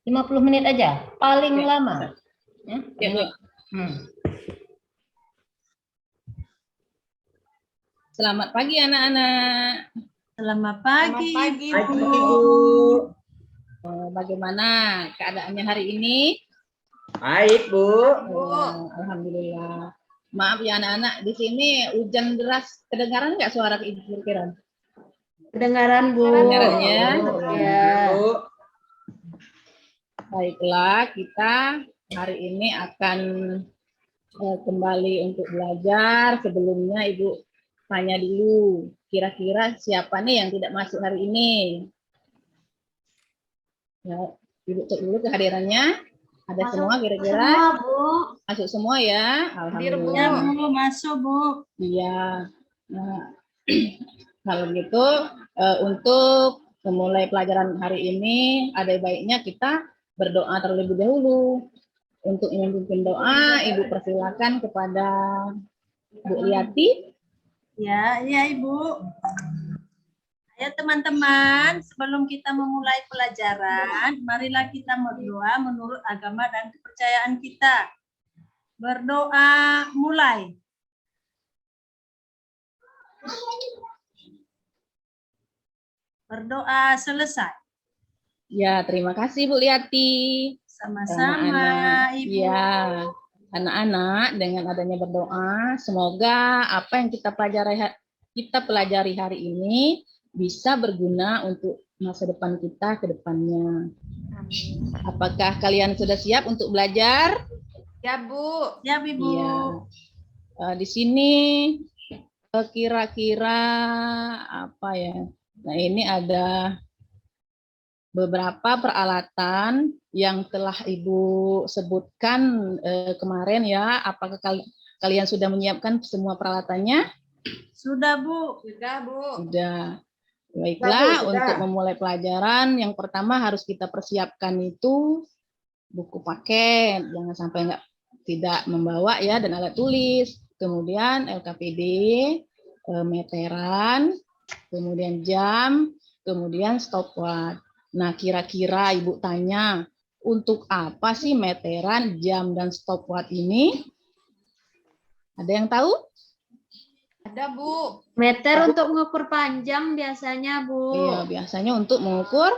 50 menit aja, paling Oke. lama. Ya, Ya, Bu. Selamat pagi anak-anak. Selamat pagi, Bu. Bagaimana keadaannya hari ini? Baik, Bu. Alhamdulillah. Maaf ya anak-anak, di sini hujan deras. Kedengaran nggak suara Ibu kira-kira? Kedengaran, Bu. Kedengaran ya? Ya. Bu. Baiklah, kita hari ini akan kembali untuk belajar. Sebelumnya Ibu tanya dulu, kira-kira siapa nih yang tidak masuk hari ini? Ya, Ibu cek dulu kehadirannya. Ada Masuk semua kira-kira? Semua, Bu. Masuk semua ya? Alhamdulillah. Ya, Bu, masuk, Bu. Iya. Nah, kalau gitu untuk memulai pelajaran hari ini ada baiknya kita berdoa terlebih dahulu. Untuk memimpin doa, Ibu persilakan kepada Bu Liati. Ya, Ibu. Ayo teman-teman, sebelum kita memulai pelajaran, marilah kita berdoa menurut agama dan kepercayaan kita. Berdoa mulai. Berdoa selesai. Ya, terima kasih Bu Liati. Sama-sama, Ibu. Ya, anak-anak dengan adanya berdoa, semoga apa yang kita pelajari hari ini bisa berguna untuk masa depan kita ke depannya. Apakah kalian sudah siap untuk belajar? Ya, Bu. Ya, Ibu. Iya. Di sini kira-kira apa ya? Nah, ini ada beberapa peralatan yang telah Ibu sebutkan kemarin ya. Apakah kalian sudah menyiapkan semua peralatannya? Sudah, Bu. Sudah, Bu. Sudah. Baiklah, Sudah. untuk memulai pelajaran, yang pertama harus kita persiapkan itu buku paket, jangan sampai tidak membawa ya, dan alat tulis, kemudian LKPD, meteran, kemudian jam, kemudian stopwatch. Nah, kira-kira Ibu tanya, untuk apa sih meteran, jam, dan stopwatch ini? Ada yang tahu? Ada, Bu. Meter untuk mengukur panjang biasanya, Bu. Iya, biasanya untuk mengukur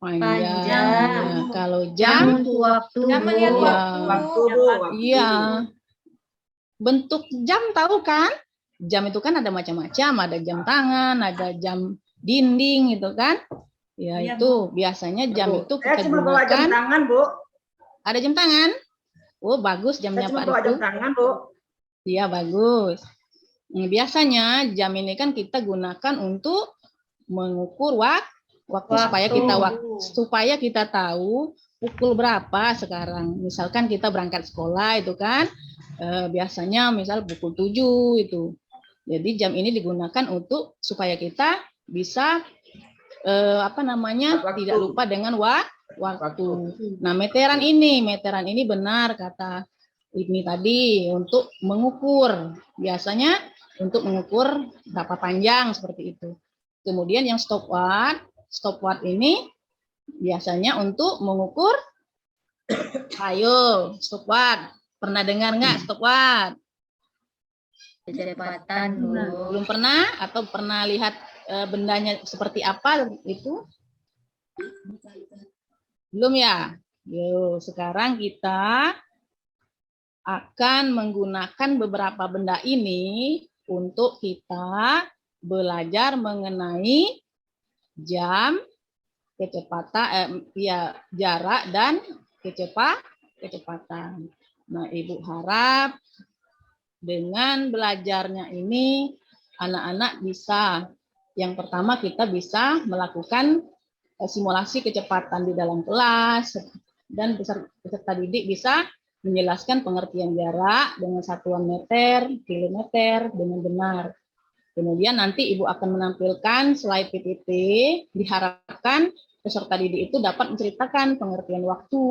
panjang. Panjang. Nah, kalau Jam jam, untuk waktu, Jam melihat Bu. waktu, Waktu, Bu. Bu. Waktu. iya. Bentuk jam tahu kan? Jam itu kan ada macam-macam, ada jam tangan, ada jam dinding gitu kan? Ya, Iya, itu biasanya jam Bu. itu Saya kita cuma bawa jam gunakan. tangan, Bu. Ada jam tangan? Oh, bagus Saya jamnya cuma Pak bawa jam Ritu. tangan, Bu. Iya, bagus. Biasanya jam ini kan kita gunakan untuk mengukur waktu supaya kita tahu pukul berapa sekarang. Misalkan kita berangkat sekolah itu kan biasanya misal pukul 7 itu. Jadi jam ini digunakan untuk supaya kita bisa Waktu. tidak lupa dengan waktu. Nah, meteran ini benar kata ini tadi untuk mengukur. Biasanya untuk mengukur berapa panjang seperti itu. Kemudian yang stopwatch ini biasanya untuk mengukur. Ayo, stopwatch. Pernah dengar nggak stopwatch? Kecepatan, Bu. Belum pernah atau pernah lihat bendanya seperti apa itu? Belum ya? Yuk, sekarang kita akan menggunakan beberapa benda ini untuk kita belajar mengenai jam, kecepatan, jarak dan kecepatan. Nah, Ibu harap dengan belajarnya ini anak-anak bisa, yang pertama kita bisa melakukan simulasi kecepatan di dalam kelas dan peserta didik bisa menjelaskan pengertian jarak dengan satuan meter, kilometer dengan benar. Kemudian nanti Ibu akan menampilkan slide PPT, diharapkan peserta didik itu dapat menceritakan pengertian waktu,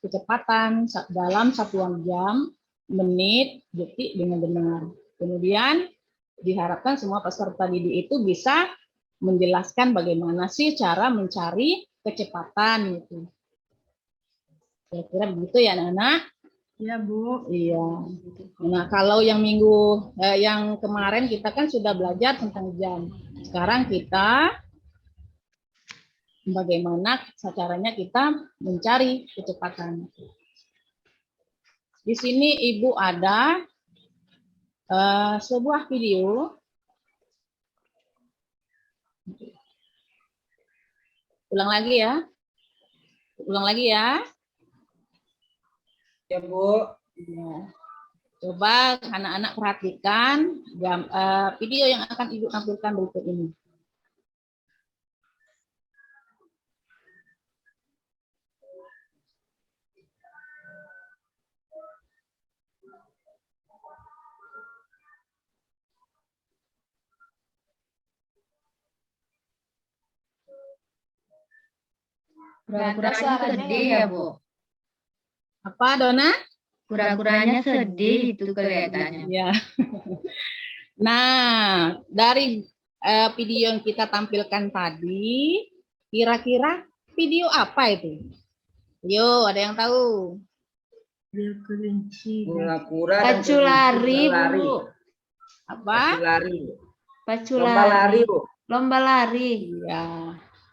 kecepatan dalam satuan jam, menit, detik dengan benar. Kemudian diharapkan semua peserta didik itu bisa menjelaskan bagaimana sih cara mencari kecepatan gitu. Kira-kira begitu ya anak-anak? Ya, Bu. Iya. Nah, kalau yang yang kemarin kita kan sudah belajar tentang jam. Sekarang kita bagaimana caranya kita mencari kecepatan. Di sini Ibu ada sebuah video. Ulang lagi ya. Ulang lagi ya. Ya, Bu. Ya. Coba anak-anak perhatikan video yang akan Ibu tampilkan berikut ini. Kura-kuranya sedih ya, Bu. Apa, Dona? Kura-kuranya sedih itu kelihatannya. Ya. Nah, dari video yang kita tampilkan tadi, kira-kira video apa itu? Yo, ada yang tahu? Video kelinci. Kura-kura dan Pacu lari, lari. Bu. Apa? Pacu lari. Pacu Lomba lari, lari. Bu. Lomba lari. Ya.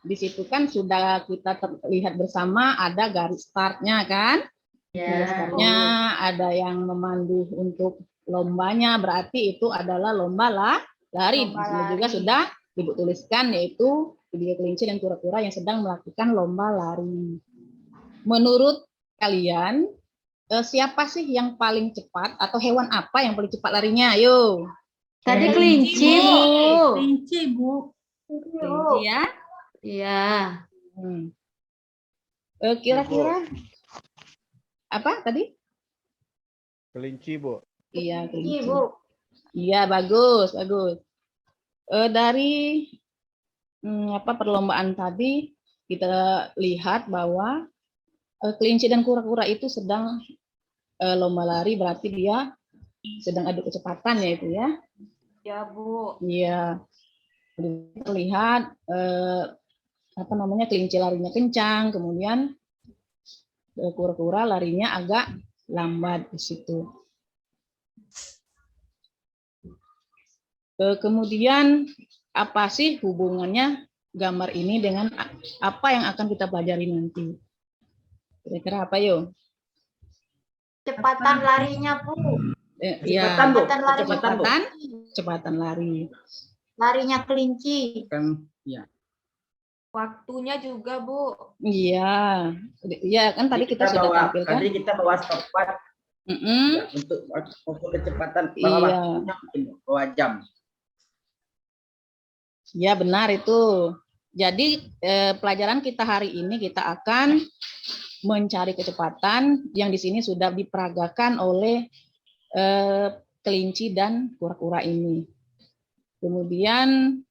Di situ kan sudah kita lihat bersama ada garis startnya kan? Garis Ya. startnya ada yang memandu untuk lombanya, berarti itu adalah lomba lari. Di sini juga sudah Ibu tuliskan yaitu video kelinci dan kura-kura yang sedang melakukan lomba lari. Menurut kalian siapa sih yang paling cepat atau hewan apa yang paling cepat larinya? Ayo. Tadi kelinci, Bu. Kelinci, Bu. Kelinci ya. Iya. Kira-kira apa tadi? Kelinci, Bu. Iya, kelinci. Bu. Iya, bagus, bagus. Dari perlombaan tadi kita lihat bahwa kelinci dan kura-kura itu sedang lomba lari, berarti dia sedang adu kecepatan ya itu ya. Ya, Bu. Iya. Terlihat kelinci larinya kencang, kemudian kura-kura larinya agak lambat di situ. Kemudian apa sih hubungannya gambar ini dengan apa yang akan kita pelajari nanti? Kira-kira apa yo? Kecepatan larinya, Bu. Kecepatan, Bu. Kecepatan lari. Kecepatan lari. Larinya kelinci. Kan, ya. Waktunya juga, Bu. Iya, iya kan tadi kita sudah tampilkan. Tadi kita bawa stopwatch ya, untuk kecepatan. Iya. Bawa jam. Ya benar itu. Jadi pelajaran kita hari ini kita akan mencari kecepatan yang di sini sudah diperagakan oleh kelinci dan kura-kura ini. Kemudian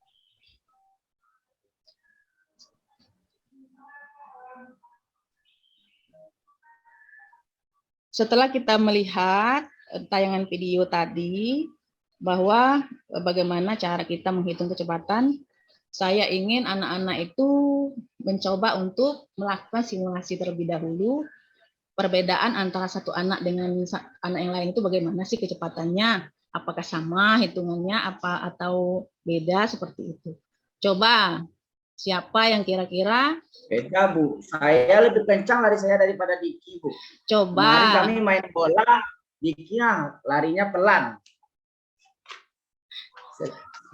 setelah kita melihat tayangan video tadi bahwa bagaimana cara kita menghitung kecepatan, saya ingin anak-anak itu mencoba untuk melakukan simulasi terlebih dahulu. Perbedaan antara satu anak dengan anak yang lain itu bagaimana sih kecepatannya? Apakah sama hitungannya atau beda seperti itu? Coba siapa yang kira-kira? Beda, Bu. Saya lebih kencang lari saya daripada Diki, Bu. Coba. Kemarin kami main bola, Diki larinya pelan.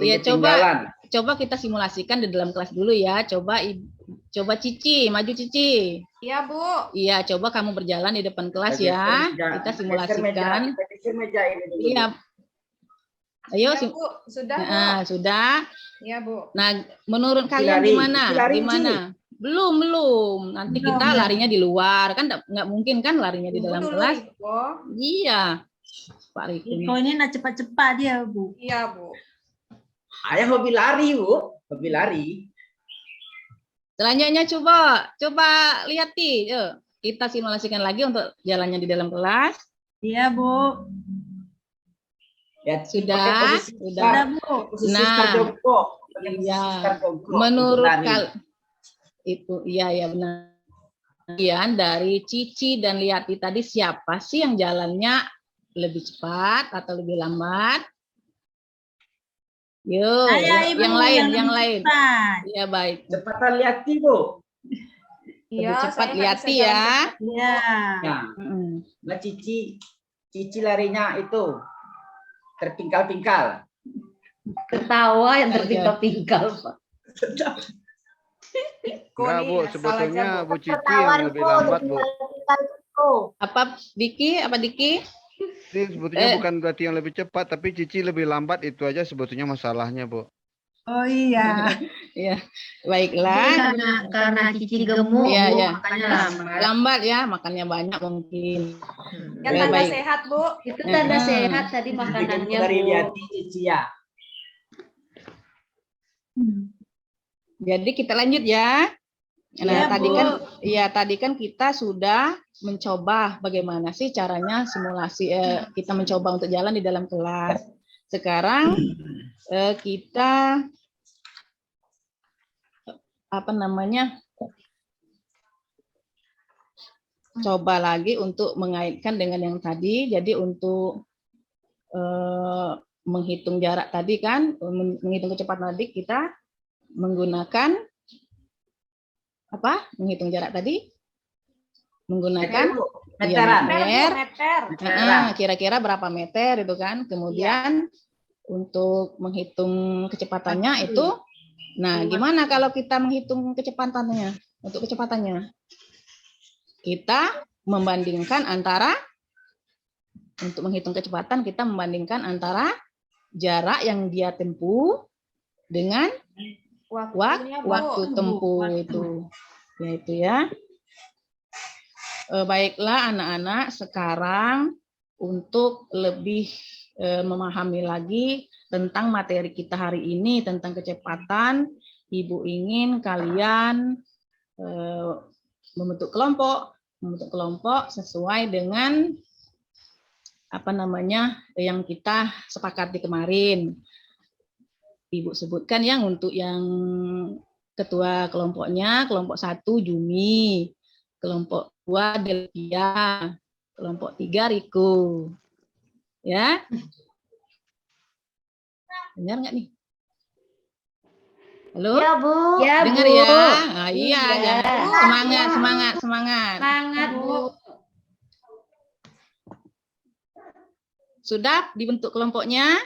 Iya, coba kita simulasikan di dalam kelas dulu ya. Coba Cici, maju Cici. Iya, Bu. Iya, coba kamu berjalan di depan kelas ya. Kita simulasikan. Iya. Ayo, Ya, Bu. Sudah, Bu. nah, sudah. Iya, Bu. Nah, menurut kalian gimana? Gimana? Belum. Nanti kita larinya di luar. Kan nggak mungkin kan larinya di dalam dulu, kelas. Ibu. Iya. Pak Riki. Iko ini nak cepat-cepat dia, Bu. Iya, Bu. Ayah hobi lari, Bu. Hobi lari. Selanjutnya coba lihat Ti. Yuk, kita simulasikan lagi untuk jalannya di dalam kelas. Iya, Bu. Ya, Sudah. Sudah, Bu. Posisi Nah, start jongkok. iya. Start jongkok. Menurut Lari. itu iya benar. Kemudian dari Cici dan Liati tadi siapa sih yang jalannya lebih cepat atau lebih lambat? Yuk, Saya Ibu yang lain, lebih yang lain. cepat. Ya baik. Cepatan Liati, Bu. Lebih Iya, cepat saya nggak Liati bisa jalan ya. cepat, Bu. Iya. Ya, Mm-mm. nah Cici larinya itu terpingkal-pingkal. Ketawa yang Oke. terpingkal-pingkal, Pak. Kok Enggak, nih, Bu. asal Sebetulnya aja, Bu. Bu Cici Ketahuan, yang lebih Bu, lambat, Bu. terpingkal-pingkal itu. Apa Diki? Apa Diki? Ini sebetulnya Eh. bukan berarti yang lebih cepat, tapi Cici lebih lambat, itu aja sebetulnya masalahnya, Bu. Oh iya. Ya, Jadi baiklah. karena Cici gemuk, Iya, Bu, iya. makanya lambat. Lambat ya, makannya banyak mungkin. Yang Ya, tanda baik. sehat, Bu. Itu tanda Mm-mm. sehat tadi Lebih makanannya, gemuk dari Bu. Liati, Cici ya. Jadi kita lanjut ya. Nah, Iya, tadi Bu. kan tadi kan kita sudah mencoba bagaimana sih caranya simulasi kita mencoba untuk jalan di dalam kelas. Sekarang kita coba lagi untuk mengaitkan dengan yang tadi. Jadi untuk menghitung jarak tadi kan, menghitung kecepatan tadi kita menggunakan apa? Menghitung jarak tadi menggunakan Meteran. meter. Meter. Kira-kira berapa meter itu kan. Kemudian untuk menghitung kecepatannya itu, nah gimana kalau kita menghitung kecepatannya? Untuk kecepatannya, kita membandingkan antara, untuk menghitung kecepatan kita membandingkan antara jarak yang dia tempuh dengan Waktunya, Bu. waktu tempuh itu, yaitu ya. Baiklah anak-anak, sekarang untuk lebih memahami lagi tentang materi kita hari ini tentang kecepatan, Ibu ingin kalian membentuk kelompok sesuai dengan yang kita sepakati kemarin. Ibu sebutkan yang untuk yang ketua kelompoknya, kelompok 1 Jumi, kelompok 2 Delvia, kelompok 3 Riko. Ya. Dengar nggak nih? Halo? Ya, Bu. Ya, Dengar Bu. ya? Nah, iya, Iya. jangan. Semangat. Semangat, Bu. Sudah dibentuk kelompoknya?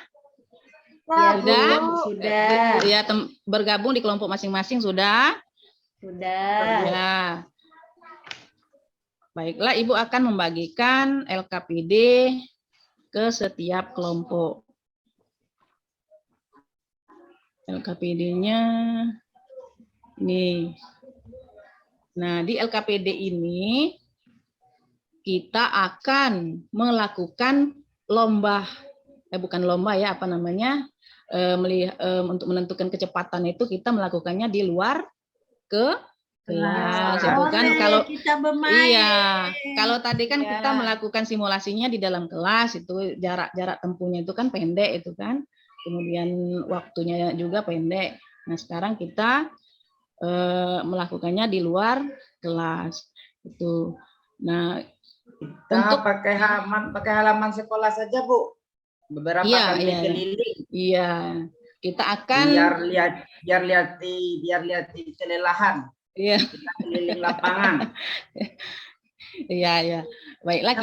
Ya, Sudah? Bu. Sudah. Ya, bergabung di kelompok masing-masing sudah? Sudah. Ya. Baiklah, Ibu akan membagikan LKPD ke setiap kelompok. LKPD-nya nih. Nah, di LKPD ini kita akan melakukan untuk menentukan kecepatan itu kita melakukannya di luar kelas itu kan. Kalau kita bermain. iya, kalau tadi kan Ya. kita melakukan simulasinya di dalam kelas, itu jarak tempuhnya itu kan pendek itu kan, kemudian waktunya juga pendek. Nah sekarang kita melakukannya di luar kelas itu. Nah Kita pakai halaman sekolah saja, Bu. Beberapa Iya, kali iya. keliling. iya, kita akan Biar lihat kelelahan. iya, Kita keliling lapangan. iya. Baiklah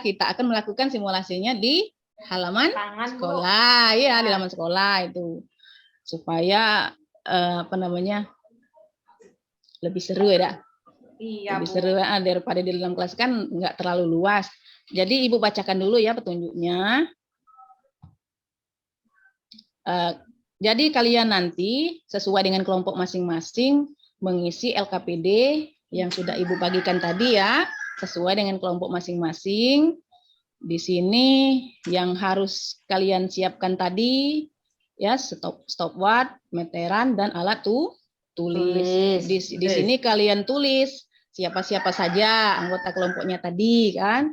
kita akan melakukan simulasinya di halaman Tangan, Bu. sekolah, ya di halaman sekolah itu supaya lebih seru ya, Iya, lebih Bu. seru daripada di dalam kelas kan nggak terlalu luas. Jadi Ibu bacakan dulu ya petunjuknya. Jadi kalian nanti sesuai dengan kelompok masing-masing mengisi LKPD yang sudah Ibu bagikan tadi ya, sesuai dengan kelompok masing-masing. Di sini yang harus kalian siapkan tadi ya stopwatch, meteran dan alat tulis. Di sini kalian tulis siapa-siapa saja anggota kelompoknya tadi kan.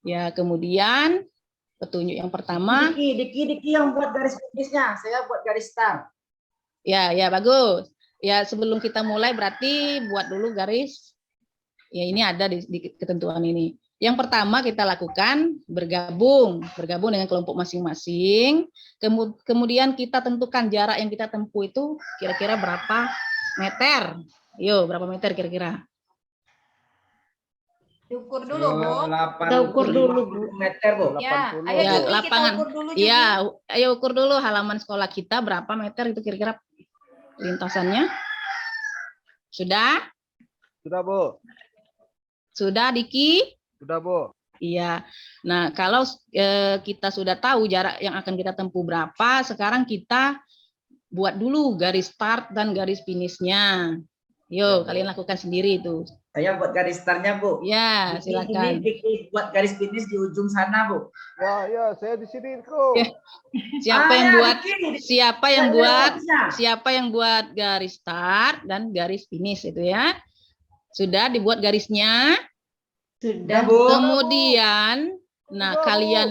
Ya, kemudian petunjuk yang pertama. Diki yang buat garis tulisnya, saya buat garis start. Ya, bagus. Ya, sebelum kita mulai berarti buat dulu garis. Ya, ini ada di ketentuan ini. Yang pertama kita lakukan bergabung dengan kelompok masing-masing. Kemudian kita tentukan jarak yang kita tempuh itu kira-kira berapa meter. Yo, berapa meter kira-kira? Diukur dulu, Bu. 85 Kita ukur dulu, Bu. meter, Bu. Ya, 80. ayo Ya, Jumi, lapangan. kita ukur dulu, Jumi. Iya, ayo ukur dulu halaman sekolah kita berapa meter itu kira-kira lintasannya. Sudah? Sudah, Bu. Sudah, Diki? Sudah, Bu. Iya. Nah, kalau kita sudah tahu jarak yang akan kita tempuh berapa, sekarang kita buat dulu garis start dan garis finishnya. Yuk, kalian lakukan sendiri itu. Saya buat garis startnya, Bu. Ya, silakan. Ini buat garis finish di ujung sana, Bu. Ya, saya di sini kok. Ya. Siapa yang ya, buat? Diki. Siapa yang Ya, buat? bisa. Siapa yang buat garis start dan garis finish itu ya? Sudah dibuat garisnya. Ya, Sudah. Bu. Kemudian, nah Sudah, Bu. kalian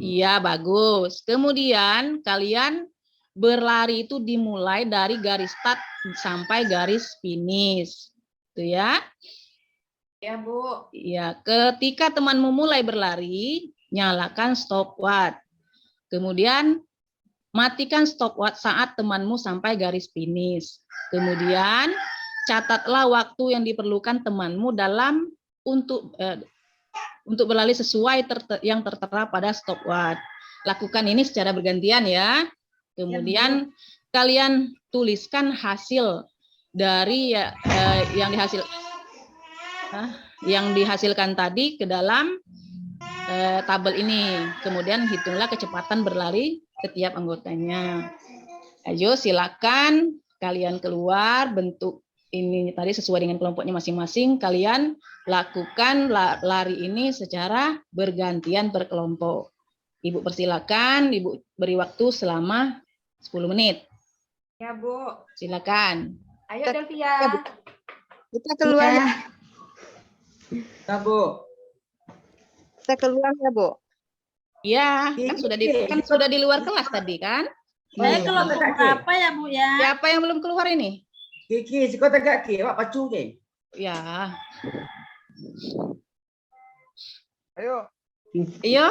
iya bagus. Kemudian kalian berlari itu dimulai dari garis start sampai garis finish. Itu ya. Ya, Bu. Ya, ketika temanmu mulai berlari, nyalakan stopwatch. Kemudian matikan stopwatch saat temanmu sampai garis finish. Kemudian catatlah waktu yang diperlukan temanmu dalam untuk berlari sesuai yang tertera pada stopwatch. Lakukan ini secara bergantian ya. Kemudian kalian tuliskan hasil dari yang dihasilkan tadi ke dalam tabel ini. Kemudian hitunglah kecepatan berlari setiap anggotanya. Ayo silakan kalian keluar bentuk ini tadi sesuai dengan kelompoknya masing-masing. Kalian lakukan lari ini secara bergantian per kelompok. Ibu persilakan, Ibu beri waktu selama 10 menit. Ya, Bu. Silakan. Ayo, Delvia. Kita keluar ya. Ya, Bu. Kita keluar ya, Bu. Iya, kan sudah di luar kelas tadi kan? Saya kelompok berapa ya, Bu ya? Siapa yang belum keluar ini? Kiki, si kau tegak ki, awak pacu ke? Ya. Ayo. Ayo.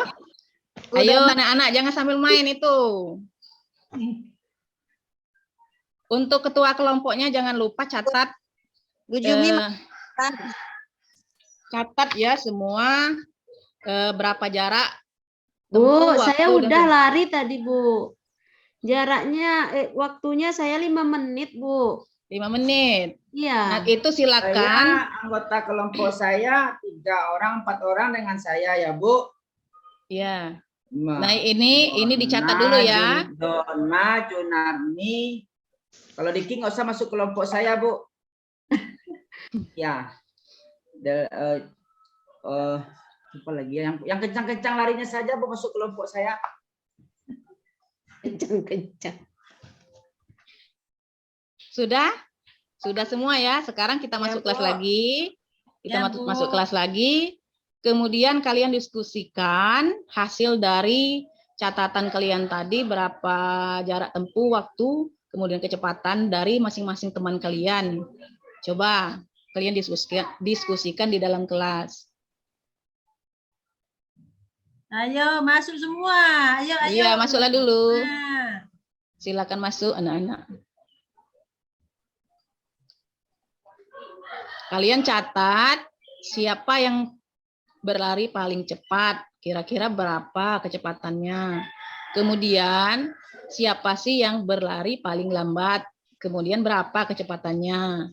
Ayo anak-anak jangan sambil main itu. Untuk ketua kelompoknya jangan lupa catat Bu Jumi catat ya semua berapa jarak Bu, tempuh saya waktu udah lari tadi, Bu. Jaraknya, waktunya saya 5 menit, Bu. 5 menit. Nah, Iya. itu silakan. Saya anggota kelompok saya 3 orang, 4 orang dengan saya ya, Bu. Ya. Nah, ini dicatat dulu ya. Dona, Junarni. Kalau Diki nggak usah masuk kelompok saya, Bu. Ya. Apa lagi ya? Yang kencang-kencang larinya saja, Bu, masuk kelompok saya. Kencang-kencang. Sudah? Sudah semua ya. Sekarang kita masuk kelas lagi. Kita masuk kelas lagi. Kemudian kalian diskusikan hasil dari catatan kalian tadi, berapa jarak tempuh, waktu, kemudian kecepatan dari masing-masing teman kalian. Coba kalian diskusikan di dalam kelas. Ayo masuk semua. Ayo. Iya, masuklah dulu. Nah. Silakan masuk anak-anak. Kalian catat siapa yang berlari paling cepat, kira-kira berapa kecepatannya. Kemudian siapa sih yang berlari paling lambat, kemudian berapa kecepatannya.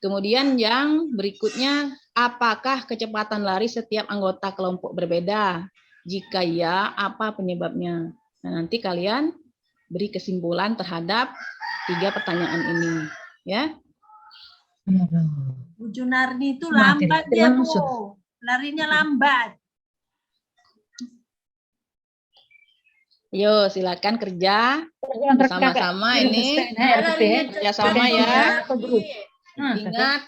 Kemudian yang berikutnya, apakah kecepatan lari setiap anggota kelompok berbeda? Jika ya, apa penyebabnya? Nah, nanti kalian beri kesimpulan terhadap 3 pertanyaan ini, ya. Bu Junarni itu lambat ya, Bu. Larinya lambat. Yo, silakan kerja sama-sama ini. Ya sama ya. Ingat.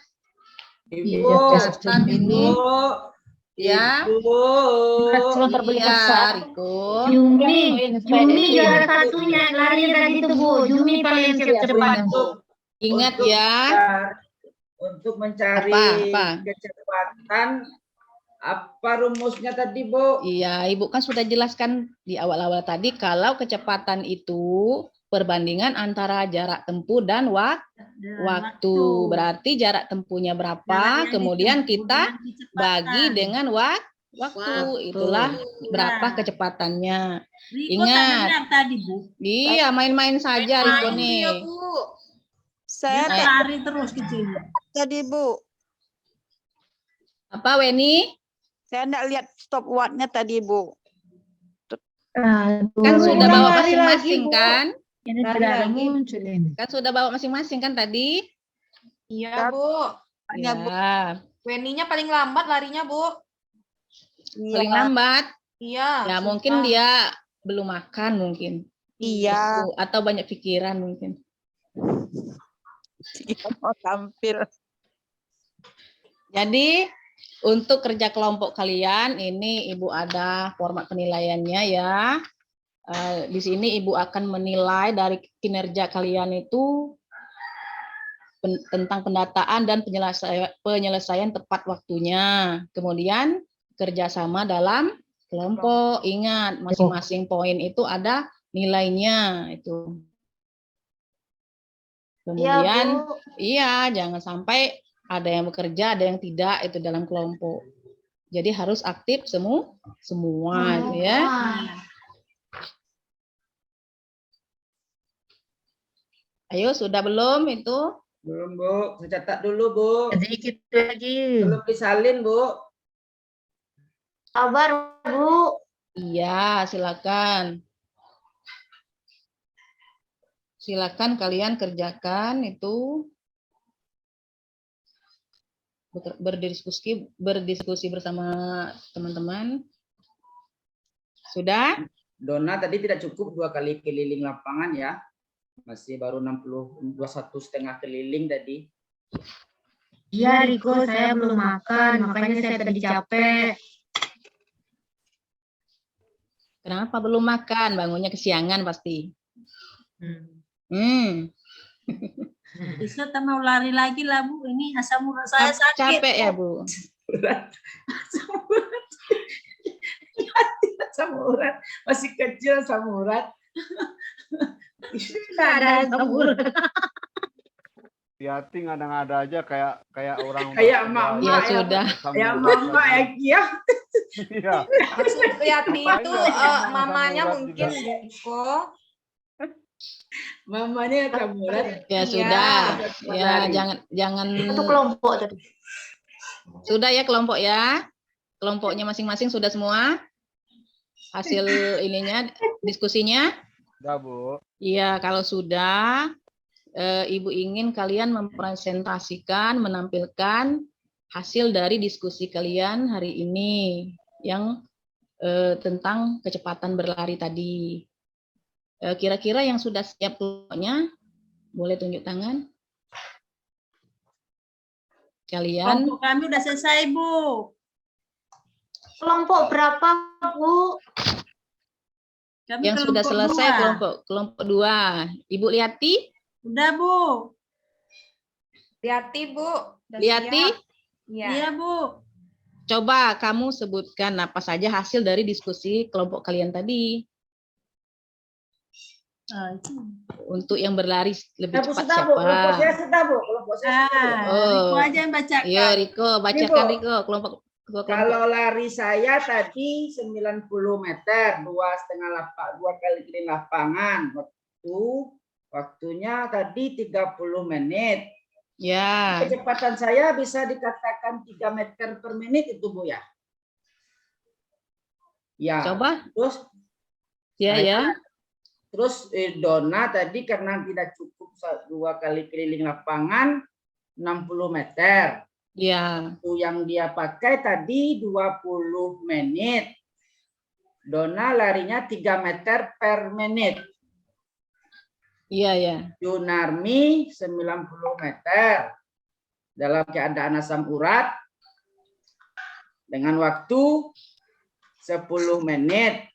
Ibu, Ibu. Ya. Iya, Riko. Jumi juara satunya lari tadi itu, Bu. Jumi paling cepat. Ingat Untuk ya. Untuk mencari Apa? kecepatan, apa rumusnya tadi, Bu? Iya, Ibu kan sudah jelaskan di awal-awal tadi kalau kecepatan itu perbandingan antara jarak tempuh dan waktu. Berarti jarak tempuhnya berapa, kemudian kita bagi dengan waktu. Itulah berapa kecepatannya. Riko Ingat. tak dengar tadi, Bu. Iya, main-main saja Riko nih. Dia Saya lari terus kecilnya. tadi Bu, Apa Weni? saya enggak lihat stopwatch-nya tadi Bu. Kan sudah bawa masing-masing kan? Ini tidak ada muncul ini. Kan sudah bawa masing-masing kan tadi? Iya, Bu. Hanya Bu. Ya, Weni-nya paling lambat larinya, Bu. paling lambat. Iya. Ya, sumpah. mungkin dia belum makan mungkin. Iya, Atau banyak pikiran mungkin. mau tampil. Jadi, untuk kerja kelompok kalian, ini Ibu ada format penilaiannya ya. Di sini Ibu akan menilai dari kinerja kalian itu tentang pendataan dan penyelesaian tepat waktunya. Kemudian kerjasama dalam kelompok. Ingat, masing-masing poin itu ada nilainya itu. Kemudian, iya, jangan sampai ada yang bekerja, ada yang tidak itu dalam kelompok. Jadi harus aktif semua gitu ya. Ayo, sudah belum itu? Belum, Bu. Saya catat dulu, Bu. Sedikit lagi. Belum disalin, Bu. Sabar, Bu. Iya, silakan. Silakan kalian kerjakan itu. Berdiskusi bersama teman-teman. Sudah? Dona tadi tidak cukup 2 kali keliling lapangan ya. Masih baru 21,5 keliling tadi. Iya, Riko, saya belum makan, makanya saya tadi capek. Kenapa belum makan? Bangunnya kesiangan pasti. Besok tak mau lari lagi lah, Bu. Ini asam urat saya sakit. Capek ya, Bu? Asam urat. Masih kecil asam urat. Tidak ada sabur. Hati ngada-ngada aja kayak orang Kayak udah emak-emak Ya ya, sudah. Ya mama ya Kia. Iya. Maksud Riyati itu Ngapain mamanya asam urat mungkin juga? Riko. Mamanya asam urat. Ya Iya. sudah. Ya, jangan Itu kelompok tadi. Sudah ya kelompok ya. Kelompoknya masing-masing sudah semua. Hasil ininya diskusinya. Udah, Bu. Iya, kalau sudah Ibu ingin kalian mempresentasikan, menampilkan hasil dari diskusi kalian hari ini yang tentang kecepatan berlari tadi. Kira-kira yang sudah siap kelompoknya, boleh tunjuk tangan. Kalian Kelompok kami udah selesai, Bu. Kelompok berapa, Bu? Kami yang sudah kelompok selesai 2. kelompok 2. Ibu Liati? Udah, Bu. Riyati, Bu. Udah Liati? siap. Iya. Iya, Bu. Coba kamu sebutkan apa saja hasil dari diskusi kelompok kalian tadi. Itu. Untuk yang berlari lebih cepat Sudah, Bu. Kelompok siapa? saya sudah, Bu. Kelompok saya sudah. Bu. Oh. Riko aja yang bacakan. Iya, Riko, bacakan Riko kelompok. Kalau lari saya tadi 90 meter, 2 kali keliling lapangan. Waktunya tadi 30 menit. Ya. Kecepatan saya bisa dikatakan 3 meter per menit itu, Bu ya. Ya. Coba. Terus Ya, ya. Terus Dona tadi karena tidak cukup 2 kali keliling lapangan 60 meter. Ya. Itu yang dia pakai tadi 20 menit. Dona larinya 3 meter per menit. Iya, ya. Junarmi 90 meter. Dalam keadaan asam urat dengan waktu 10 menit.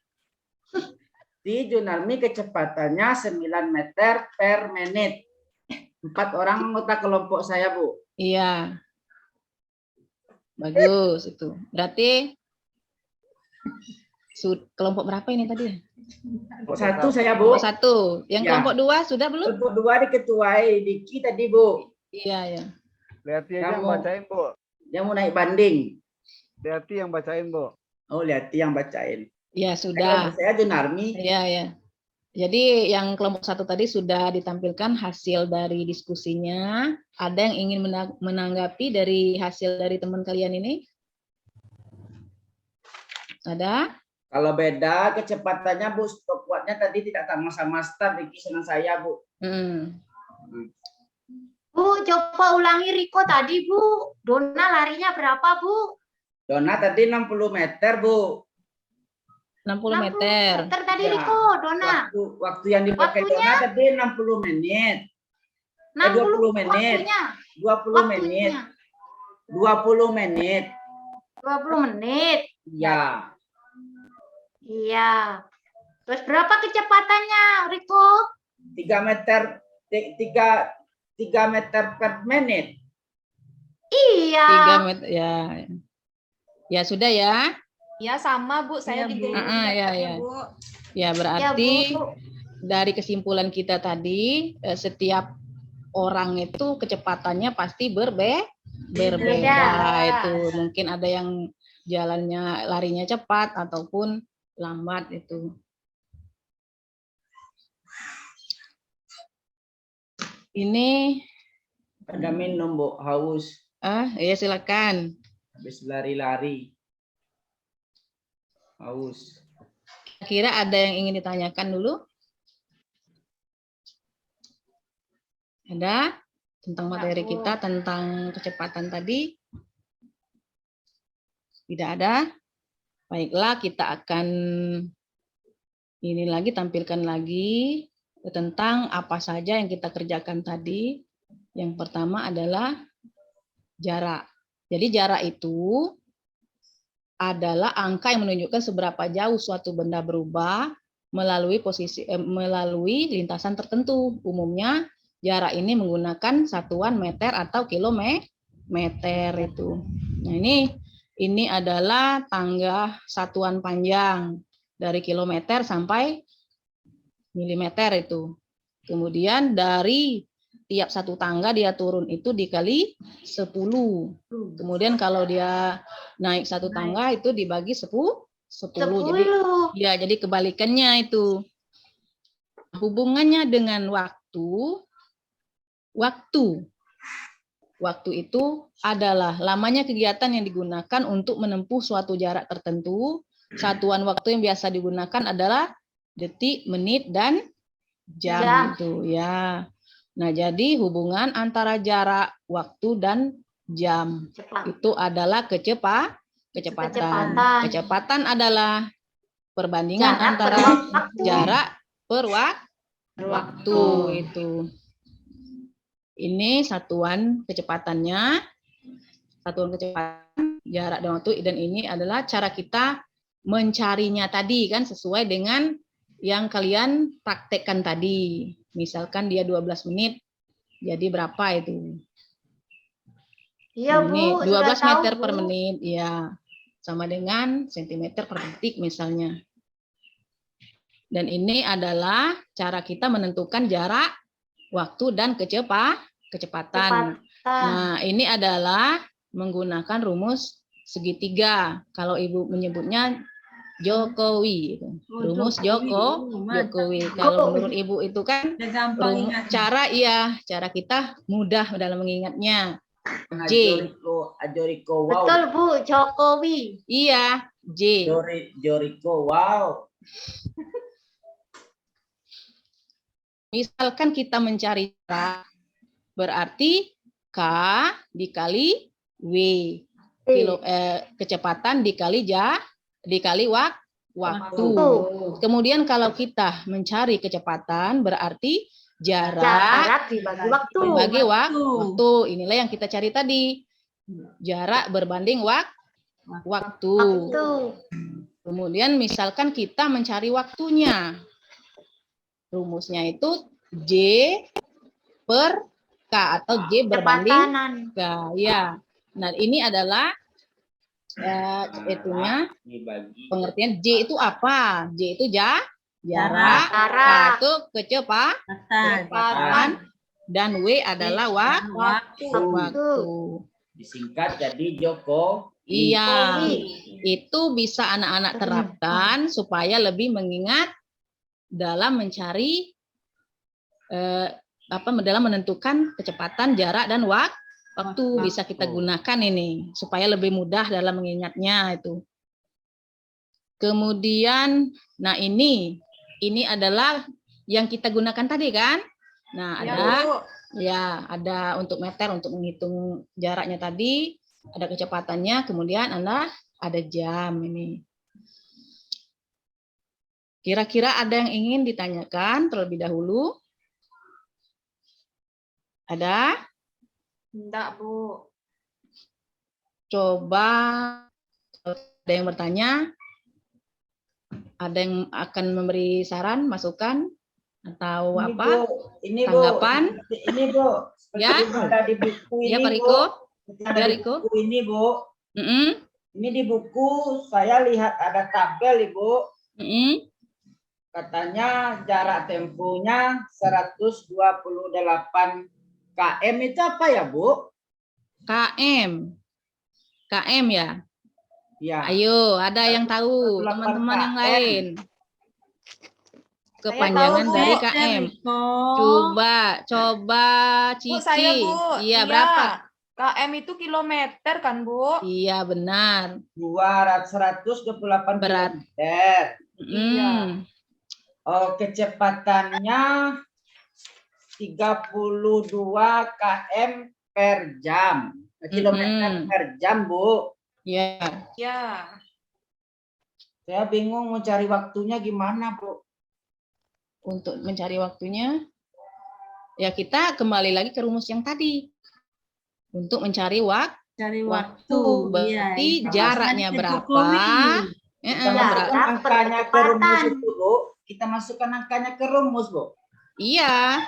Di Junarmi kecepatannya 9 meter per menit. 4 orang anggota kelompok saya, Bu. Iya. Bagus itu. Berarti kelompok berapa ini tadi? Kelompok 1 saya, Bu. Kelompok 1. Yang Ya. kelompok 2 sudah belum? Kelompok 2 diketuai Diki tadi, Bu. Iya, ya. Liati aja yang Kamu- bacain, Bu. Dia mau naik banding. Liati yang bacain, Bu. Oh, lihat yang bacain. Ya, Kalau sudah. saya Junarmi. Iya, ya. Jadi yang kelompok 1 tadi sudah ditampilkan hasil dari diskusinya. Ada yang ingin menanggapi dari hasil dari teman kalian ini? Ada? Kalau beda kecepatannya, Bu, stopwatchnya tadi tidak sama-sama start Diki sama saya, Bu. Hmm. Bu, coba ulangi Riko tadi, Bu. Dona larinya berapa, Bu? Dona tadi 60 meter, Bu. 60 meter. Meter tadi Ya. Riko, Dona. Waktu yang dipakai Waktunya? Dona tadi 60 menit. 60 20 menit. waktunya. 20 menit. Waktunya. 20 menit. 20 menit. Ya. Iya. Terus berapa kecepatannya, Riko? 3 meter 3 meter per menit. Iya. 3 meter. Ya. Ya sudah ya. Ya sama Bu, saya Iya, Bu. juga. Ya, ya. Bu. Ya Ya, berarti Bu. dari kesimpulan kita tadi setiap orang itu kecepatannya pasti berbeda. Beda. Itu mungkin ada yang jalannya larinya cepat ataupun lambat itu. Ini Ada minum, Bu, haus. ya silakan. Habis lari-lari. Haus. Kira ada yang ingin ditanyakan dulu? Ada tentang materi kita tentang kecepatan tadi? Tidak ada? Baiklah, kita akan ini lagi tampilkan lagi tentang apa saja yang kita kerjakan tadi. Yang pertama adalah jarak. Jadi jarak itu adalah angka yang menunjukkan seberapa jauh suatu benda berubah melalui melalui lintasan tertentu. Umumnya jarak ini menggunakan satuan meter atau kilometer itu. Nah, ini adalah tangga satuan panjang dari kilometer sampai milimeter itu. Kemudian dari tiap satu tangga dia turun itu dikali 10. Kemudian kalau dia naik satu tangga itu dibagi 10. Jadi ya, jadi kebalikannya itu. Hubungannya dengan waktu itu adalah lamanya kegiatan yang digunakan untuk menempuh suatu jarak tertentu. Satuan waktu yang biasa digunakan adalah detik, menit, dan jam itu ya. Nah, jadi hubungan antara jarak, waktu, dan jam itu adalah kecepatan. Kecepatan adalah perbandingan antara jarak per waktu itu. Ini satuan kecepatannya, satuan kecepatan, jarak dan waktu, dan ini adalah cara kita mencarinya tadi kan sesuai dengan yang kalian praktekkan tadi. Misalkan dia 12 menit, jadi berapa itu? Iya, Menit, Bu. 12 sudah meter tahu, per Bu. menit, ya. Sama dengan sentimeter per detik misalnya. Dan ini adalah cara kita menentukan jarak, waktu, dan kecepatan. Nah, ini adalah menggunakan rumus segitiga. Kalau Ibu menyebutnya Jokowi. Rumus Jokowi. Kalau menurut Ibu itu kan Udah gampang ingat. cara kita mudah dalam mengingatnya. J. Ajoriko, wow. Betul, Bu. Jokowi. Iya, J. Joriko, wow. Misalkan kita mencari jarak, berarti K dikali W. Kecepatan dikali waktu. Kemudian kalau kita mencari kecepatan, berarti jarak dibagi waktu. dibagi waktu. Inilah yang kita cari tadi. Jarak berbanding waktu. Kemudian misalkan kita mencari waktunya. Rumusnya itu J per K atau J berbanding Kecepatanan. K. Ya. Nah, ini adalah itunya pengertian. J itu apa? J itu jarak. K Jarak. itu kecepatan. Dan W adalah Waktu. waktu. Disingkat jadi Joko. Iya, itu bisa anak-anak terapkan supaya lebih mengingat dalam mencari dalam menentukan kecepatan, jarak dan waktu bisa kita gunakan ini supaya lebih mudah dalam mengingatnya itu. Kemudian, nah ini adalah yang kita gunakan tadi kan? Nah, Ya, ada Bu. ya, ada untuk meter untuk menghitung jaraknya tadi, ada kecepatannya, kemudian ada jam ini. Kira-kira ada yang ingin ditanyakan terlebih dahulu? Ada? Enggak, Bu. Coba ada yang bertanya? Ada yang akan memberi saran, masukan? Atau Ini, apa? Bu. Ini, Bu. Tanggapan? Ini, Bu. Seperti Ya. yang ada di buku ini, Ya, Pak Bu. Riko? Seperti yang ada Ya, di Riko? buku ini, Bu. Mm-mm. Ini di buku saya lihat ada tabel, Ibu. Mm-mm. Katanya jarak tempuhnya 128 km itu apa ya, Bu? KM. KM ya? Ya. Ayo, ada yang tahu, 128 teman-teman yang KM. lain. Saya Kepanjangan tahu, Bu. dari KM. Coba Bu, Cici. saya, Bu. Iya, berapa? KM itu kilometer kan, Bu? Iya, benar. 128 Berat. kilometer. Mm. Oh, kecepatannya 32 km per jam. Kilometer per jam, Bu. Ya. Ya. Saya bingung mau cari waktunya gimana, Bu. Untuk mencari waktunya, ya kita kembali lagi ke rumus yang tadi. Untuk mencari Cari waktu. waktu. Berarti Iya, jaraknya itu berapa? Jokowi. Kita Ya, masukkan dapat angkanya ke rumus kecepatan. itu, Bu. Kita masukkan angkanya ke rumus, Bu. Iya,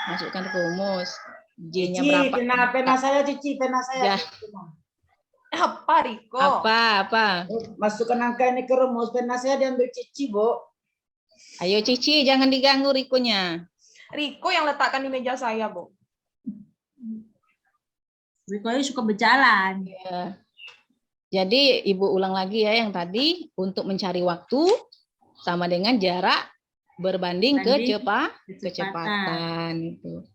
masukkan ke rumus. J-nya Cici, berapa? pena saya, Cici, pena saya. Ya. Apa, Riko? Apa? Masukkan angka ini ke rumus, pena saya diambil Cici, Bu. Ayo Cici, jangan diganggu Rikonya. Riko yang letakkan di meja saya, Bu. Riko suka berjalan. Ya. Jadi Ibu ulang lagi ya yang tadi, untuk mencari waktu sama dengan jarak berbanding kecepatan itu.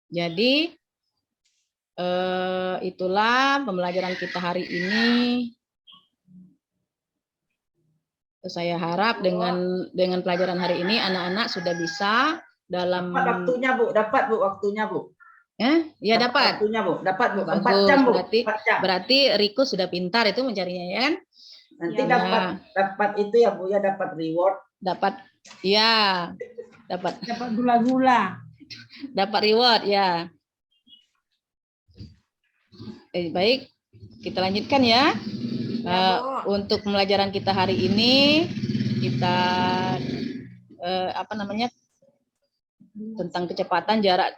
Jadi itulah pembelajaran kita hari ini. Saya harap dengan pelajaran hari ini anak-anak sudah bisa dalam Dapat waktunya, Bu. Dapat, Bu, waktunya, Bu. ya dapat. Waktunya, Bu. Dapat, Bu. 4 Bagus, jam, Bu. berarti 4 jam. berarti Riko sudah pintar itu mencarinya ya kan? Nanti Ya. dapat itu ya, Bu, ya, dapat reward. Dapat ya. Dapat gula-gula. dapat reward ya. Baik, kita lanjutkan ya. Untuk pembelajaran kita hari ini kita tentang kecepatan, jarak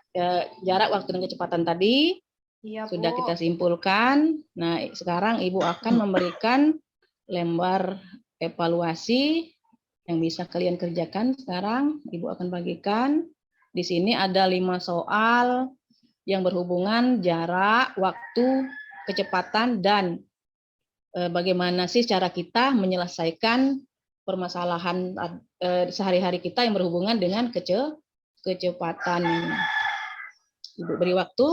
waktu dan kecepatan tadi Iya, sudah Bu. kita simpulkan. Nah, sekarang Ibu akan memberikan lembar evaluasi yang bisa kalian kerjakan sekarang. Ibu akan bagikan. Di sini ada 5 soal yang berhubungan jarak, waktu, kecepatan, dan bagaimana sih cara kita menyelesaikan permasalahan sehari-hari kita yang berhubungan dengan kecepatan. Ibu beri waktu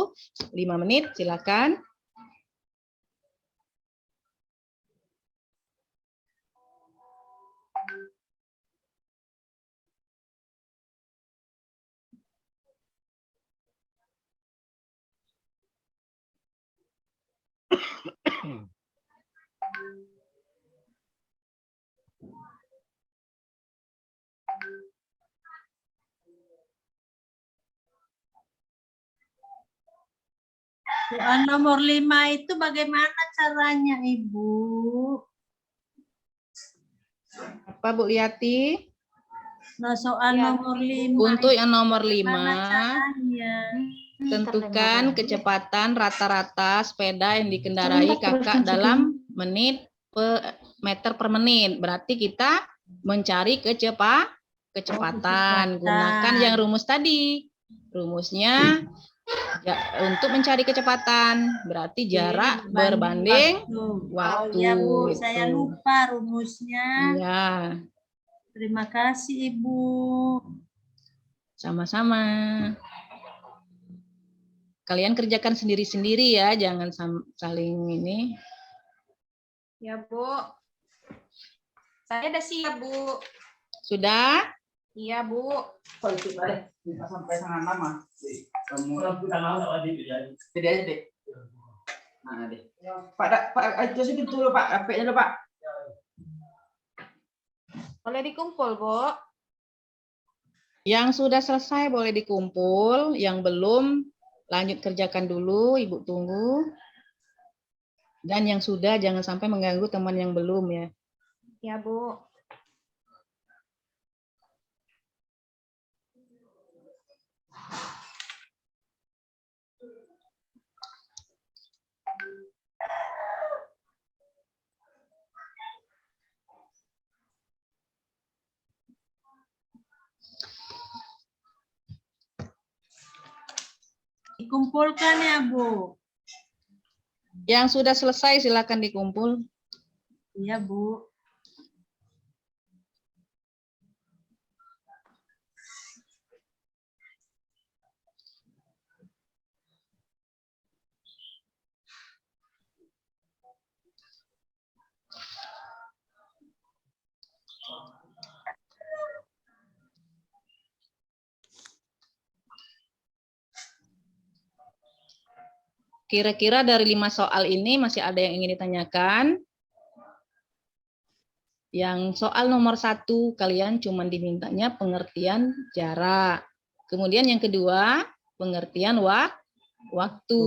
5 menit, silakan. Soal nomor 5 itu bagaimana caranya, Ibu? Apa Bu Liati? Nah, soal Ya, nomor 5 Untuk yang nomor 5, bagaimana caranya? Tentukan kecepatan rata-rata sepeda yang dikendarai kakak dalam meter per menit. Berarti kita mencari kecepatan. Gunakan yang rumus tadi. Rumusnya untuk mencari kecepatan. Berarti jarak berbanding waktu. Ya Bu, Gitu. saya lupa rumusnya. Ya, Terima kasih Ibu. sama-sama. Kalian kerjakan sendiri-sendiri ya, jangan saling ini. Ya, Bu. Saya udah siap, Bu. Sudah? Iya, Bu. Politik balik. Sampai sangat lama. Kamu jadi aja deh. Nah, deh. Pak, itu sedikit dulu Pak, HP-nya dulu Pak. Boleh dikumpul, Bu. Yang sudah selesai boleh dikumpul, yang belum lanjut kerjakan dulu, Ibu tunggu. Dan yang sudah jangan sampai mengganggu teman yang belum ya. Ya, Bu. Dikumpulkan ya Bu. Yang sudah selesai silakan dikumpul. Iya Bu. Kira-kira dari 5 soal ini masih ada yang ingin ditanyakan? Yang soal nomor 1 kalian cuma dimintanya pengertian jarak. Kemudian yang kedua pengertian waktu.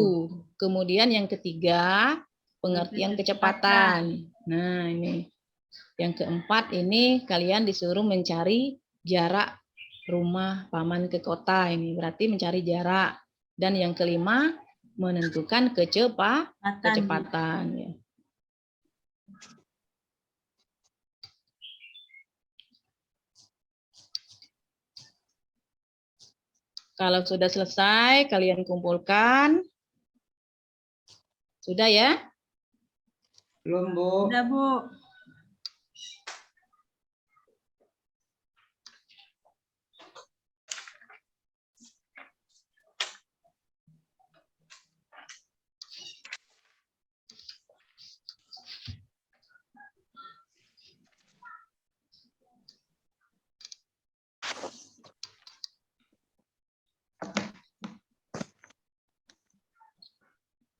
Kemudian yang ketiga pengertian kecepatan. Nah ini. Yang keempat ini kalian disuruh mencari jarak rumah paman ke kota. Ini berarti mencari jarak. Dan yang kelima menentukan kecepatan. Ya. Kalau sudah selesai, kalian kumpulkan. Sudah ya? Belum Bu. Udah Bu.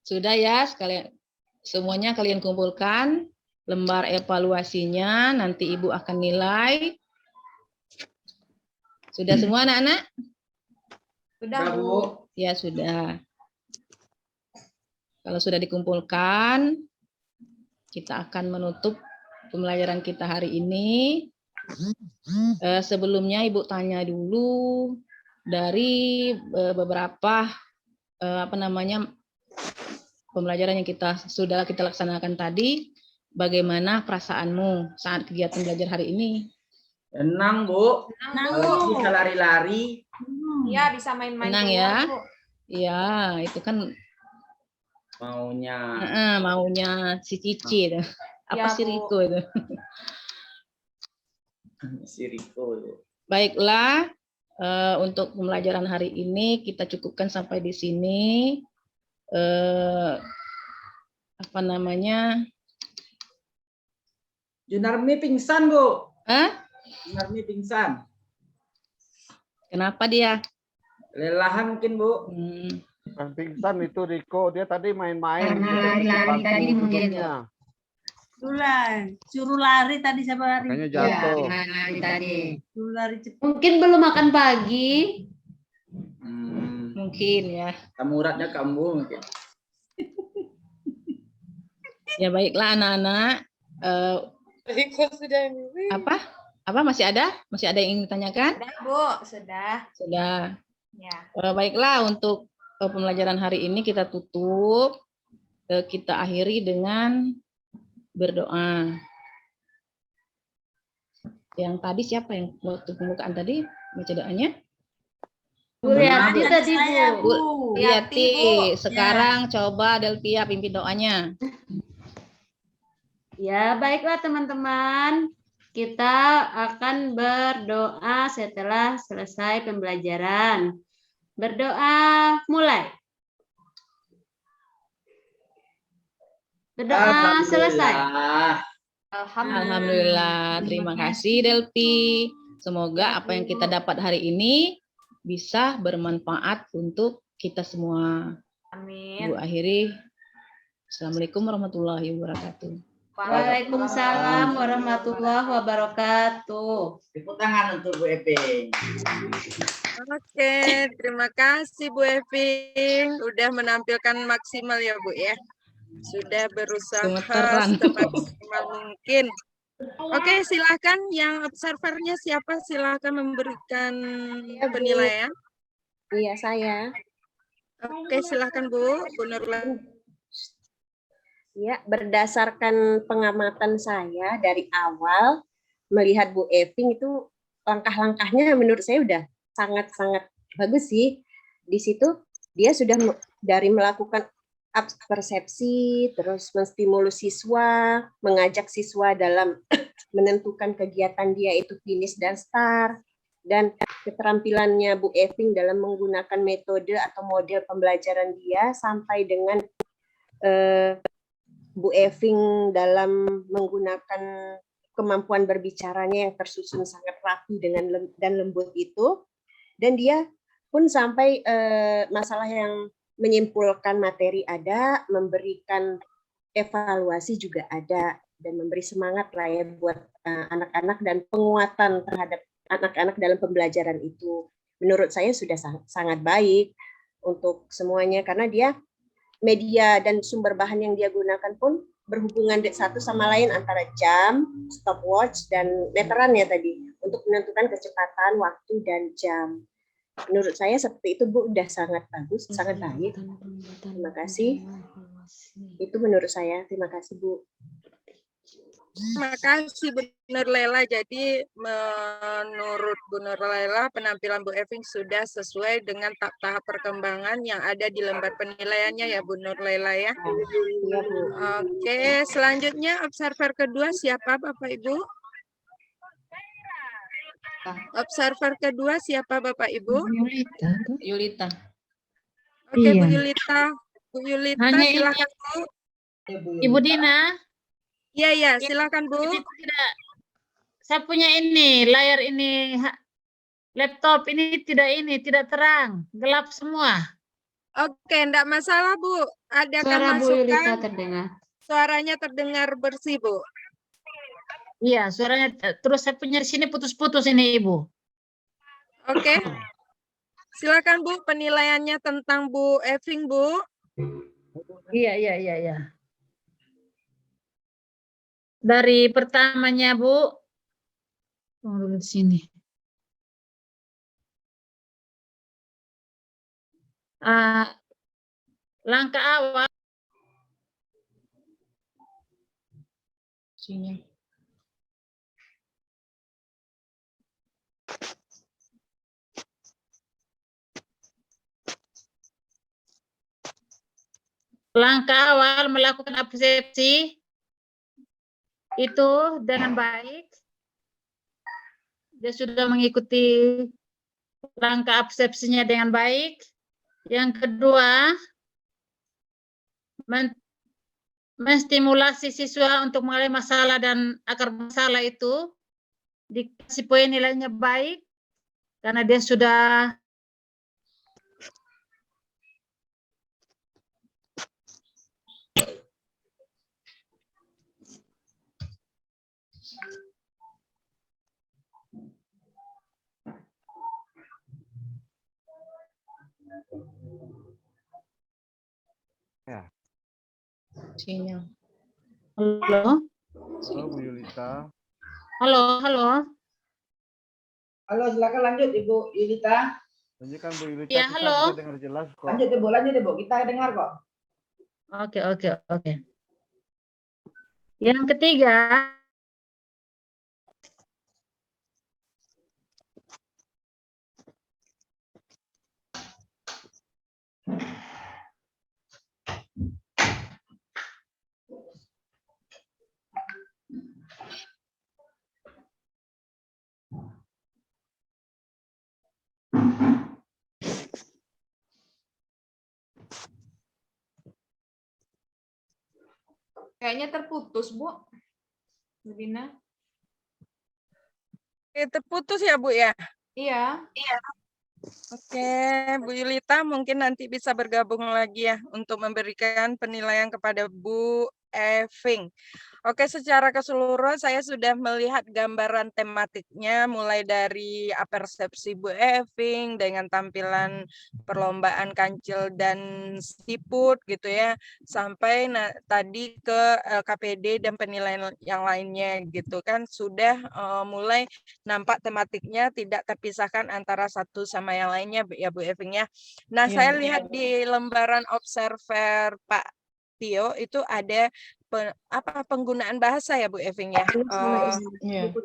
Sudah ya, sekalian semuanya kalian kumpulkan lembar evaluasinya, nanti Ibu akan nilai. Sudah semua anak-anak? Sudah, Sudah, Bu. Bu. Ya, sudah. Kalau sudah dikumpulkan, kita akan menutup pembelajaran kita hari ini. Sebelumnya Ibu tanya dulu dari beberapa pembelajaran yang sudah kita laksanakan tadi, bagaimana perasaanmu saat kegiatan belajar hari ini? Tenang Bu. Tenang, Bu. Kalau bisa lari-lari. Iya, bisa main-main Tenang keluar, ya. Bu. Iya, itu kan Maunya si Cici itu. Apa Ya, si Bu. Riko itu? si Riko. Baiklah, untuk pembelajaran hari ini kita cukupkan sampai di sini. Junarmi pingsan Bu. Hah? Junarmi pingsan. Kenapa dia? Lelahan mungkin Bu. Bukan pingsan itu Riko, dia tadi main-main. Karena lari tadi mungkin. Suruh lari tadi sama lari. Makanya jatuh. Lari tadi. Suruh lari cepat. Mungkin belum makan pagi. Mungkin ya. Kamu uratnya kamu mungkin. Ya baiklah anak-anak. Apa masih ada? Masih ada yang ingin ditanyakan? Sudah, Bu. Sudah. Sudah. Ya. Baiklah untuk pembelajaran hari ini kita tutup. Kita akhiri dengan berdoa. Yang tadi siapa yang waktu pembukaan tadi baca doanya? Bu Riati tadi, Saya, Bu. Bu. Riati. Bu. Sekarang coba Delpia pimpin doanya. Ya, baiklah teman-teman. Kita akan berdoa setelah selesai pembelajaran. Berdoa mulai. Berdoa selesai. Alhamdulillah. Terima kasih Delpi. Semoga apa yang kita dapat hari ini bisa bermanfaat untuk kita semua. Amin. Ibu akhiri. Assalamualaikum warahmatullahi wabarakatuh. Waalaikumsalam warahmatullahi wabarakatuh. Tepuk tangan untuk Bu Eping. Oke, terima kasih Bu Eping. Udah menampilkan maksimal ya Bu ya. Sudah berusaha Gemeteran. semaksimal mungkin. Oke, silakan yang observernya siapa? Silakan memberikan penilaian. Iya, saya. Oke, silakan Bu Nurul. Ya, berdasarkan pengamatan saya dari awal melihat Bu Eping itu langkah-langkahnya menurut saya udah sangat-sangat bagus sih. Di situ dia sudah dari melakukan persepsi, terus menstimulus siswa, mengajak siswa dalam menentukan kegiatan dia itu finish dan start, dan keterampilannya Bu Eping dalam menggunakan metode atau model pembelajaran dia sampai dengan Bu Eping dalam menggunakan kemampuan berbicaranya yang tersusun sangat rapi dan lembut itu, dan dia pun sampai masalah yang menyimpulkan materi ada, memberikan evaluasi juga ada, dan memberi semangat lah ya buat anak-anak dan penguatan terhadap anak-anak dalam pembelajaran itu. Menurut saya sudah sangat baik untuk semuanya, karena dia media dan sumber bahan yang dia gunakan pun berhubungan satu sama lain antara jam, stopwatch, dan meteran ya tadi untuk menentukan kecepatan, waktu, dan jam. Menurut saya seperti itu Bu, udah sangat bagus, sangat baik. Terima kasih. Itu menurut saya. Terima kasih Bu. Terima kasih Bu Nurlela. Jadi menurut Bu Nurlela penampilan Bu Eping sudah sesuai dengan tahap perkembangan yang ada di lembar penilaiannya ya Bu Nurlela ya. Iya Bu. Oke, selanjutnya observer kedua siapa Bapak Ibu? Observer kedua siapa Bapak Ibu? Yulita. Oke Bu Yulita. Bu Yulita silakan Bu. Ibu Dina. Iya, iya, silakan Bu. Tidak, saya punya ini, layar ini, laptop ini tidak terang, gelap semua. Oke, enggak masalah Bu. Adakah Suara Bu Yulita masukan? terdengar. Suaranya terdengar bersih Bu. Iya, suaranya, terus saya punya di sini putus-putus ini Ibu. Oke. Silakan Bu, penilaiannya tentang Bu Eping Bu. Iya. Dari pertamanya Bu, dulu di sini. Langkah awal. Sinyal. Langkah awal melakukan persepsi itu dengan baik. Dia sudah mengikuti langkah persepsinya dengan baik. Yang kedua, menstimulasi siswa untuk mengenali masalah dan akar masalah itu. Dikasih poin nilainya baik, karena dia sudah Ya. Sinyal. Halo. Halo Bu Yulita. Halo. Halo, silakan lanjut Ibu Yulita. Tunjukkan Bu Yulita, Ya, kita halo. bisa dengar jelas kok. Lanjut deh Bu, kita dengar kok. Oke. Yang ketiga, Kayaknya terputus, Bu. Bu Dina. Terputus ya Bu ya? Iya. Oke, Bu Yulita mungkin nanti bisa bergabung lagi ya untuk memberikan penilaian kepada Bu Eving. Oke, secara keseluruhan saya sudah melihat gambaran tematiknya mulai dari persepsi Bu Eving dengan tampilan perlombaan kancil dan siput gitu ya, sampai tadi ke KPD dan penilaian yang lainnya gitu kan sudah mulai nampak tematiknya tidak terpisahkan antara satu sama yang lainnya ya Bu Eving ya. Nah, saya lihat di lembaran observer Pak Tio itu ada penggunaan bahasa ya Bu Eving ya.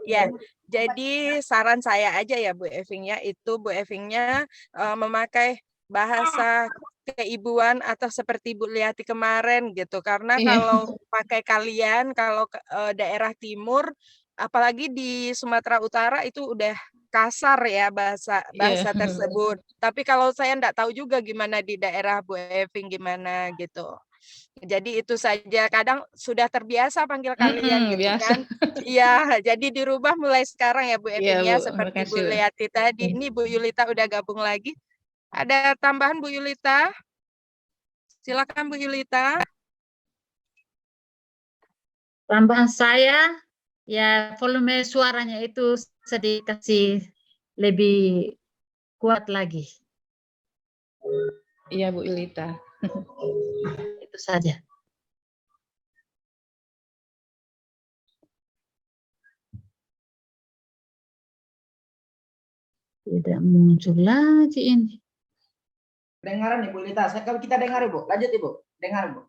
Ya, jadi saran saya aja ya Bu Eving ya, itu Bu Evingnya memakai bahasa keibuan atau seperti Bu Liati kemarin gitu. Karena kalau pakai kalian, kalau daerah timur, apalagi di Sumatera Utara itu udah kasar ya bahasa tersebut. Tapi kalau saya enggak tahu juga gimana di daerah Bu Eving gimana gitu. Jadi itu saja, kadang sudah terbiasa panggil kalian gitu kan. Iya, jadi dirubah mulai sekarang ya Bu Eving ya, seperti Bu Liati tadi. Ini Bu Yulita udah gabung lagi. Ada tambahan Bu Yulita? Silakan Bu Yulita. tambahan saya, ya volume suaranya itu sedikit kasih lebih kuat lagi. Iya Bu Yulita. Itu saja. Tidak muncul lagi ini. Dengaran Ibu Lita, kita dengar Ibu. Lanjut Ibu, dengar Ibu.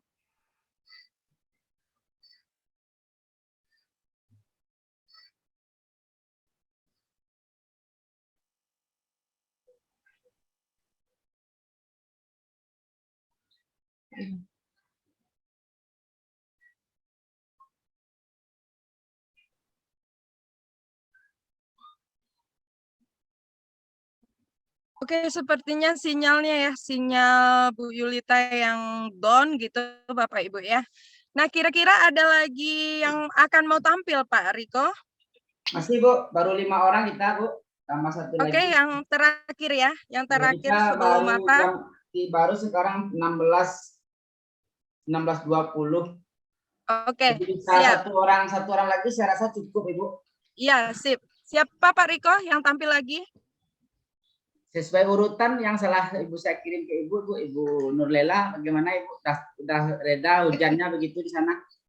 Oke, sepertinya sinyalnya ya, sinyal Bu Yulita yang down gitu Bapak Ibu ya. Nah, kira-kira ada lagi yang akan mau tampil Pak Riko? Masih Bu, baru 5 orang kita Bu, tambah satu lagi. Oke, yang terakhir ya, yang terakhir sebelum apa? Baru sekarang 16:20. Oke, siap. Satu orang lagi saya rasa cukup Ibu. Iya, sip. Siapa Pak Riko yang tampil lagi? Sesuai urutan yang salah Ibu saya kirim ke Ibu Nurlela, bagaimana Ibu? Udah reda hujannya begitu di sana?